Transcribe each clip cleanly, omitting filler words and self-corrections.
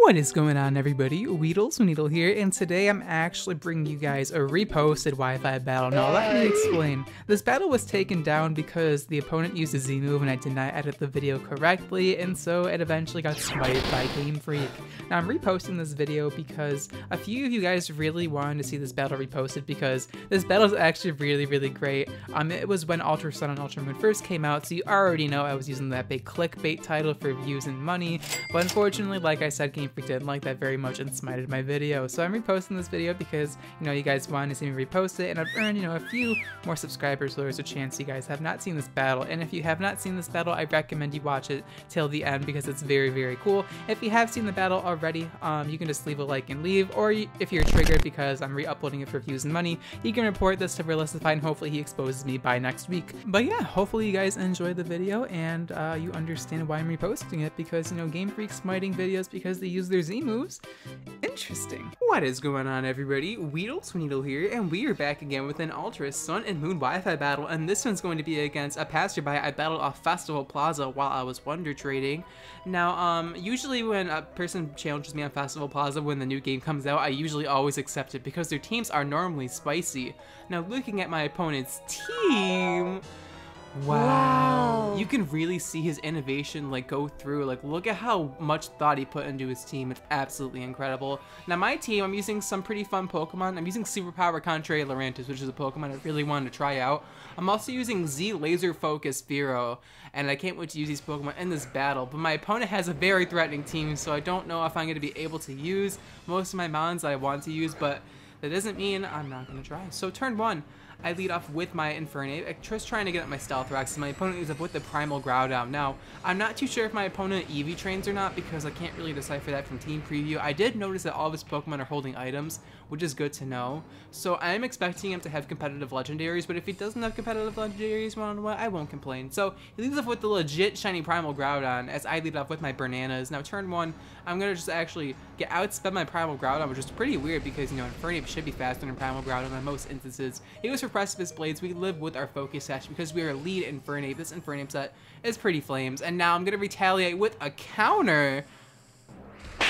What is going on, everybody? WeedleTwineedle here, and today I'm actually bringing you guys a reposted Wi-Fi battle. Now, let me explain. This battle was taken down because the opponent used a Z move and I did not edit the video correctly, and so it eventually got smited by Game Freak. Now, I'm reposting this video because a few of you guys really wanted to see this battle reposted because this battle is actually really great. It was when Ultra Sun and Ultra Moon first came out, so you already know I was using that big clickbait title for views and money, but unfortunately, like I said, Game Freak didn't like that very much and smited my video. So I'm reposting this video because, you guys wanted to see me repost it, and I've earned, a few more subscribers, so there's a chance you guys have not seen this battle. And if you have not seen this battle, I recommend you watch it till the end because it's very cool. If you have seen the battle already, you can just leave a like and leave, or if you're triggered because I'm re-uploading it for views and money, you can report this to Realistify and hopefully he exposes me by next week. But yeah, hopefully you guys enjoyed the video and you understand why I'm reposting it because, Game Freak smiting videos because they use their Z moves. Interesting. What is going on, everybody? WeedleTwineedle here, and we are back again with an Ultra Sun and Moon Wi-Fi battle, and this one's going to be against a passerby I battled off Festival Plaza while I was Wonder Trading. Now, usually when a person challenges me on Festival Plaza when the new game comes out, I usually always accept it because their teams are normally spicy. Now, looking at my opponent's team, wow. You can really see his innovation go through. Look at how much thought he put into his team. It's absolutely incredible. Now my team, I'm using some pretty fun Pokemon. I'm using Superpower Contrary Lurantis, which is a Pokemon I really wanted to try out. I'm also using Z Laser Focus Fearow, and I can't wait to use these Pokemon in this battle. But my opponent has a very threatening team, so I don't know if I'm going to be able to use most of my mons I want to use, but that doesn't mean I'm not going to try. So turn one, I lead off with my Infernape, just trying to get up my Stealth Rocks, and my opponent leads up with the Primal Groudon. Now, I'm not too sure if my opponent EV trains or not because I can't really decipher that from Team Preview. I did notice that all of his Pokemon are holding items, which is good to know. So I am expecting him to have competitive legendaries, but if he doesn't have competitive legendaries, well, I won't complain. So he leads off with the legit shiny Primal Groudon as I lead off with my Bananas. Now turn one, I'm going to just actually get outsped my Primal Groudon, which is pretty weird because, Infernape should be faster than Primal Groudon in most instances. He goes for Precipice Blades. We live with our Focus Sash because we are lead Infernape. This Infernape set is pretty flames. And now I'm going to retaliate with a counter.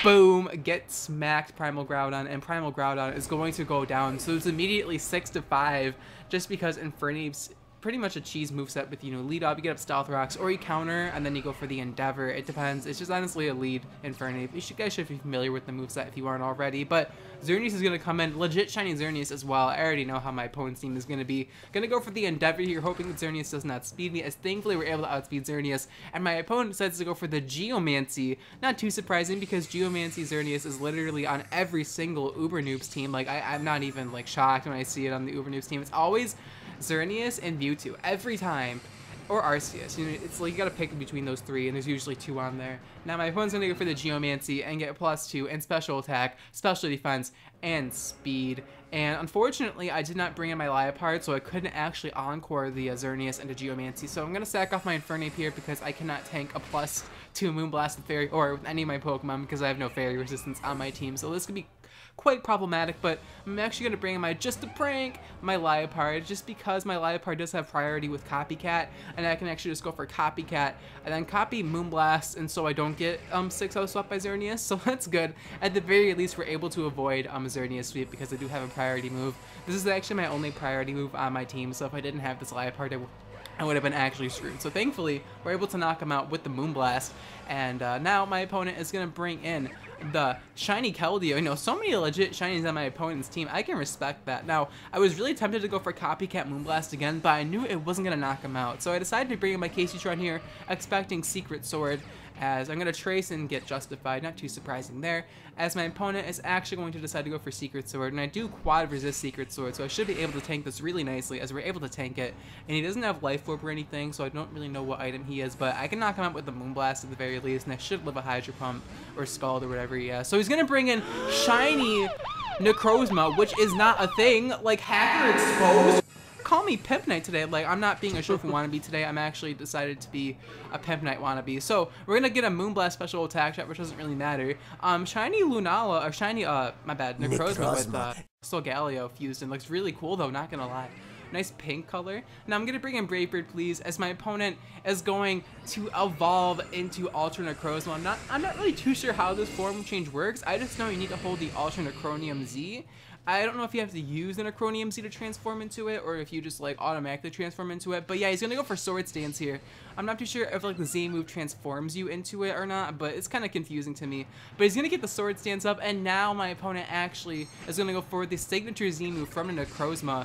Boom, get smacked Primal Groudon, and Primal Groudon is going to go down. So it's immediately 6-5 just because Infernape's pretty much a cheese moveset with, lead up, you get up Stealth Rocks, or you counter, and then you go for the Endeavor. It depends. It's just honestly a lead Infernape. You guys should be familiar with the moveset if you aren't already, but Xerneas is going to come in, legit shiny Xerneas as well. I already know how my opponent's team is going to be. Going to go for the Endeavor here, hoping that Xerneas does not speed me, as thankfully we're able to outspeed Xerneas, and my opponent decides to go for the Geomancy. Not too surprising, because Geomancy Xerneas is literally on every single Uber Noob's team. I'm not even, shocked when I see it on the Uber Noob's team. It's always Xerneas and Mewtwo every time, or Arceus. It's you gotta pick between those three, and there's usually two on there. Now my opponent's gonna go for the Geomancy and get +2 in special attack, special defense, and speed. And unfortunately, I did not bring in my Liepard, so I couldn't actually encore the Xerneas into Geomancy. So I'm gonna sack off my Infernape here because I cannot tank a +2 Moonblast with Fairy, or with any of my Pokemon, because I have no Fairy resistance on my team. So this could be quite problematic, but I'm actually going to bring in my just to prank my Liepard, just because my Liepard does have priority with Copycat, and I can actually just go for Copycat and then copy Moonblast, and so I don't get 6-0 swept by Xerneas. So that's good. At the very least, we're able to avoid Xerneas sweep because I do have a priority move. This is actually my only priority move on my team, so if I didn't have this Liepard, I would have been actually screwed. So thankfully, we're able to knock him out with the Moonblast, and now my opponent is going to bring in the shiny Keldeo. So many legit shinies on my opponent's team. I can respect that. Now, I was really tempted to go for Copycat Moonblast again, but I knew it wasn't going to knock him out. So I decided to bring in my Caseytron here, expecting Secret Sword, as I'm going to trace and get Justified. Not too surprising there, as my opponent is actually going to decide to go for Secret Sword, and I do quad resist Secret Sword, so I should be able to tank this really nicely, as we're able to tank it. And he doesn't have Life Orb or anything, so I don't really know what item he is, but I can knock him out with the Moonblast at the very least, and I should live a Hydro Pump or Scald or whatever he has. So he's going to bring in shiny Necrozma, which is not a thing, Hacker Exposed. Call me Pimp Knight today. I'm not being a Shofu wannabe today. I'm actually decided to be a Pimp Knight wannabe. So we're gonna get a Moonblast special attack shot, which doesn't really matter. Shiny Lunala, or shiny, my bad, Necrozma with Solgaleo fused in. Looks really cool though, not gonna lie. nice pink color. Now I'm gonna bring in Brave Bird, please, as my opponent is going to evolve into Ultra Necrozma. I'm not really too sure how this form change works. I just know you need to hold the Ultra Necronium Z. I don't know if you have to use the Necronium Z to transform into it, or if you just like automatically transform into it. But yeah, he's gonna go for Sword Stance here. I'm not too sure if like the Z move transforms you into it or not, but it's kind of confusing to me. But he's gonna get the Sword Stance up, and now my opponent actually is gonna go for the signature Z move from the Necrozma.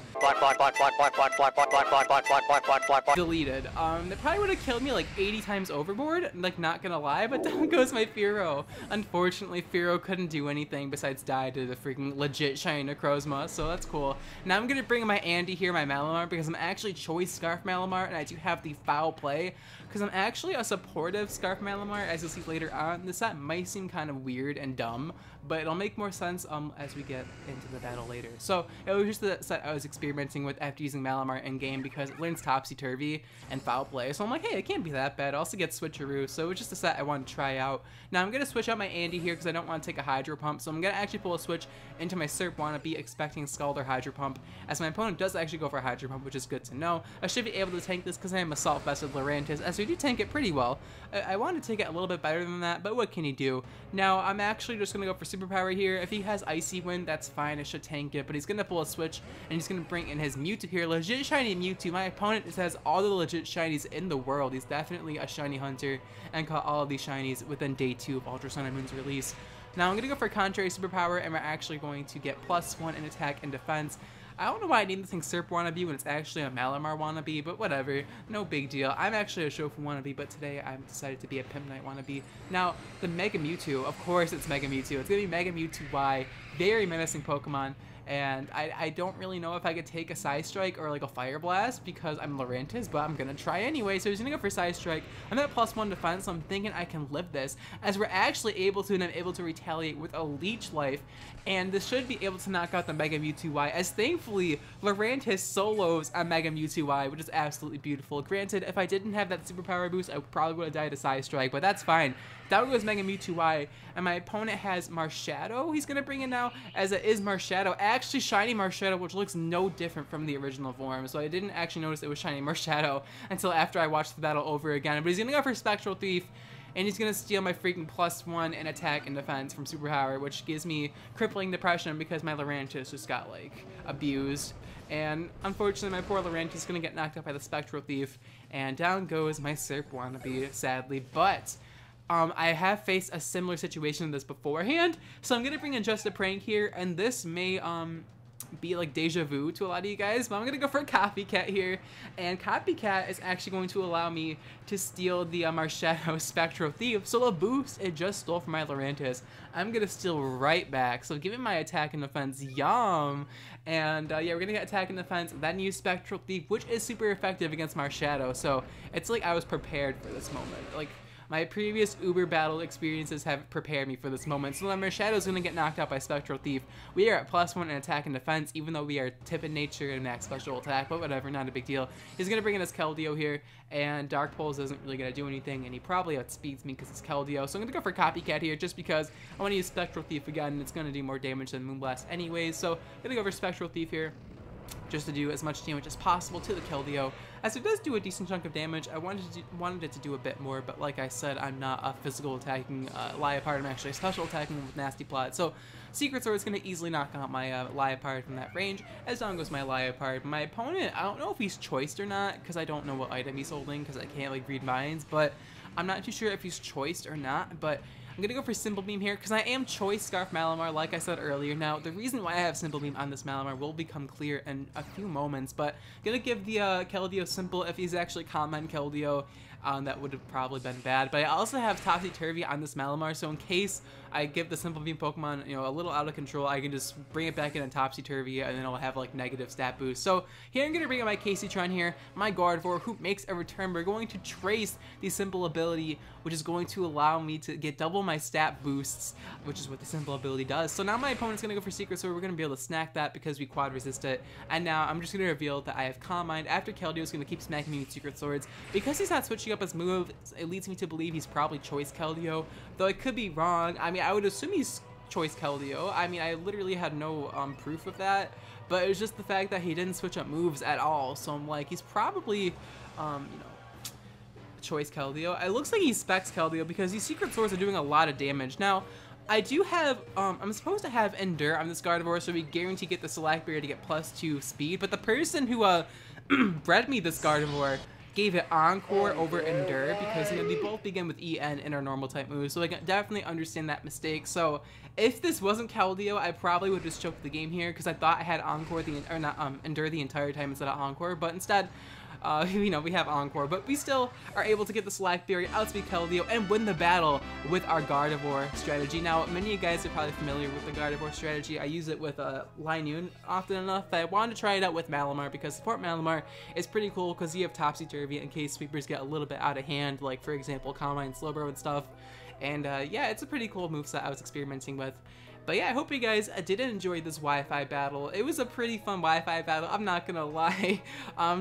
Deleted. That probably would have killed me like 80 times overboard, like not gonna lie, but down goes my Fearow. Unfortunately, Fearow couldn't do anything besides die to the freaking legit shiny Necrozma, so that's cool. Now I'm gonna bring in my Andy here, my Malamar, because I'm actually Choice Scarf Malamar, and I do have the Foul Play, because I'm actually a supportive Scarf Malamar, as you'll see later on. This set might seem kind of weird and dumb, but it'll make more sense as we get into the battle later. So it was just the set I was experimenting with after using Malamar in game, because it learns Topsy-Turvy and Foul Play, so I'm like, hey, it can't be that bad. I also get Switcheroo, so it was just a set I wanted to try out. Now I'm gonna switch out my Andy here because I don't want to take a Hydro Pump, so I'm gonna actually pull a switch into my Serp Wannabe, expecting Scald or Hydro Pump, as my opponent does actually go for a Hydro Pump, which is good to know. I should be able to tank this because I am Assault Vested Lurantis, as we do tank it pretty well. I wanted to take it a little bit better than that, but what can you do? Now I'm actually just gonna go for Superpower here. If he has Icy Wind, that's fine, I should tank it, but he's gonna pull a switch, and he's gonna bring in his Mewtwo here. Legit shiny Mewtwo. My opponent has all the legit shinies in the world. He's definitely a shiny hunter, and caught all of these shinies within day 2 of Ultra Sun and Moon's release. Now I'm gonna go for Contrary Superpower, and we're actually going to get +1 in attack and defense. I don't know why I named this thing Serp Wannabe when it's actually a Malamar Wannabe, but whatever, no big deal. I'm actually a Shofu Wannabe, but today I've decided to be a Pimp Knight Wannabe. Now, the Mega Mewtwo, of course it's Mega Mewtwo. It's gonna be Mega Mewtwo Y, very menacing Pokemon. And I don't really know if I could take a Side Strike or like a Fire Blast because I'm Lurantis, but I'm gonna try anyway. So he's gonna go for Side Strike. I'm at +1 defense, so I'm thinking I can live this, as we're actually able to, and I'm able to retaliate with a Leech Life, and this should be able to knock out the Mega Mewtwo Y, as thankfully Lurantis solos a Mega Mewtwo Y, which is absolutely beautiful. Granted, if I didn't have that superpower boost, I probably would have died to Side Strike, but that's fine. Down goes Mega Mewtwo Y, and my opponent has Marshadow he's gonna bring in now, as it is Marshadow. Actually shiny Marshadow, which looks no different from the original form, so I didn't actually notice it was shiny Marshadow until after I watched the battle over again. But he's gonna go for Spectral Thief, and he's gonna steal my freaking +1 in attack and defense from Superpower, which gives me crippling depression because my Lurantis just got like abused. And unfortunately, my poor Lurantis is gonna get knocked out by the Spectral Thief, and down goes my Serp Wannabe, sadly. But I have faced a similar situation to this beforehand, so I'm gonna bring in Just a Prank here, and this may be like deja vu to a lot of you guys, but I'm gonna go for a Copycat here, and Copycat is actually going to allow me to steal the Marshadow Spectral Thief, so the boost it just stole from my Lurantis, I'm gonna steal right back. So give me my attack and defense, yum. And yeah, we're gonna get attack and defense, then use Spectral Thief, which is super effective against Marshadow, so it's like I was prepared for this moment. Like, my previous Uber battle experiences have prepared me for this moment. So then Marshadow is going to get knocked out by Spectral Thief. We are at +1 in attack and defense, even though we are tip in nature and max special attack, but whatever, not a big deal. He's going to bring in his Keldeo here, and Dark Pulse isn't really going to do anything, and he probably outspeeds me because it's Keldeo. So I'm going to go for Copycat here just because I want to use Spectral Thief again, and it's going to do more damage than Moonblast anyways. So I'm going to go for Spectral Thief here, just to do as much damage as possible to the Keldeo. As it does do a decent chunk of damage, I wanted it to do a bit more, but like I said, I'm not a physical attacking Liepard, I'm actually a special attacking with Nasty Plot. So Secret Sword is going to easily knock out my Liepard from that range, as down goes my Liepard. My opponent, I don't know if he's choiced or not, because I don't know what item he's holding, because I can't like read minds, but I'm not too sure if he's choiced or not, but I'm going to go for Simple Beam here, because I am Choice Scarf Malamar, like I said earlier. Now, the reason why I have Simple Beam on this Malamar will become clear in a few moments, but I'm going to give the Keldeo Simple. If he's actually Common Keldeo, that would have probably been bad. But I also have Topsy-Turvy on this Malamar, so in case I give the Simple Beam Pokemon, you know, a little out of control, I can just bring it back in Topsy-Turvy, and then it'll have like negative stat boost. So here I'm going to bring in my Caseytron here, my Gardevoir, who makes a return. We're going to trace the Simple ability, which is going to allow me to get double my stat boosts, which is what the Simple ability does. So now my opponent's going to go for Secret Sword. We're going to be able to snack that because we quad resist it. And now I'm just going to reveal that I have Calm Mind. After Keldeo is going to keep smacking me with Secret Swords. Because he's not switching up his move, it leads me to believe he's probably Choice Keldeo, though I could be wrong. I mean, I would assume he's Choice Keldeo. I mean, I literally had no proof of that, but it was just the fact that he didn't switch up moves at all. So I'm like, he's probably, you know, Choice Keldeo. It looks like he specs Keldeo because these Secret Swords are doing a lot of damage. Now, I do have, I'm supposed to have Endure on this Gardevoir, so we guarantee get the Select Berry to get +2 speed, but the person who bred me this Gardevoir gave it Encore over Endure because, you know, they both begin with EN in our normal type moves, so I can definitely understand that mistake. So if this wasn't Keldeo, I probably would have just choked the game here because I thought I had Encore Endure the entire time instead of Encore, but instead, you know, we have Encore, but we still are able to get the Select Berry, outspeed Keldeo, and win the battle with our Gardevoir strategy. Now, many of you guys are probably familiar with the Gardevoir strategy. I use it with Linoon often enough that I wanted to try it out with Malamar because support Malamar is pretty cool because you have Topsy-Turvy in case sweepers get a little bit out of hand, like, for example, Combine Slowbro and stuff. And, yeah, it's a pretty cool moveset I was experimenting with. But yeah, I hope you guys did enjoy this Wi-Fi battle. It was a pretty fun Wi-Fi battle, I'm not gonna lie.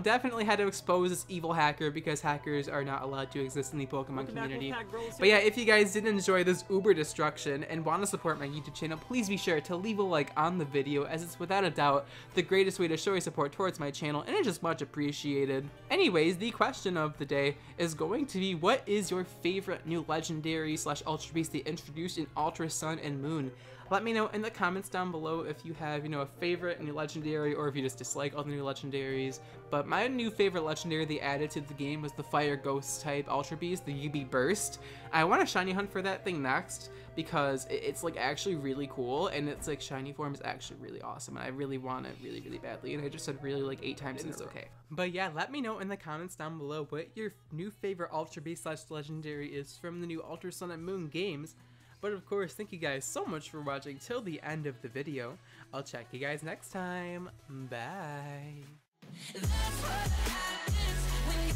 Definitely had to expose this evil hacker because hackers are not allowed to exist in the Pokemon community. But yeah, if you guys did enjoy this uber destruction and want to support my YouTube channel, please be sure to leave a like on the video, as it's without a doubt the greatest way to show your support towards my channel, and it's just much appreciated. Anyways, the question of the day is going to be, what is your favorite new legendary / Ultra Beast they introduced in Ultra Sun and Moon? Let me know in the comments down below if you have, you know, a favorite new legendary or if you just dislike all the new legendaries. But my new favorite legendary they added to the game was the Fire Ghost type Ultra Beast, the UB Burst. I want to shiny hunt for that thing next because it's like actually really cool, and it's like shiny form is actually really awesome, and I really want it really, really badly, and I just said really like 8 times and it's okay. But yeah, let me know in the comments down below what your new favorite Ultra Beast / legendary is from the new Ultra Sun and Moon games. But of course, thank you guys so much for watching till the end of the video. I'll check you guys next time. Bye. That's what happens when you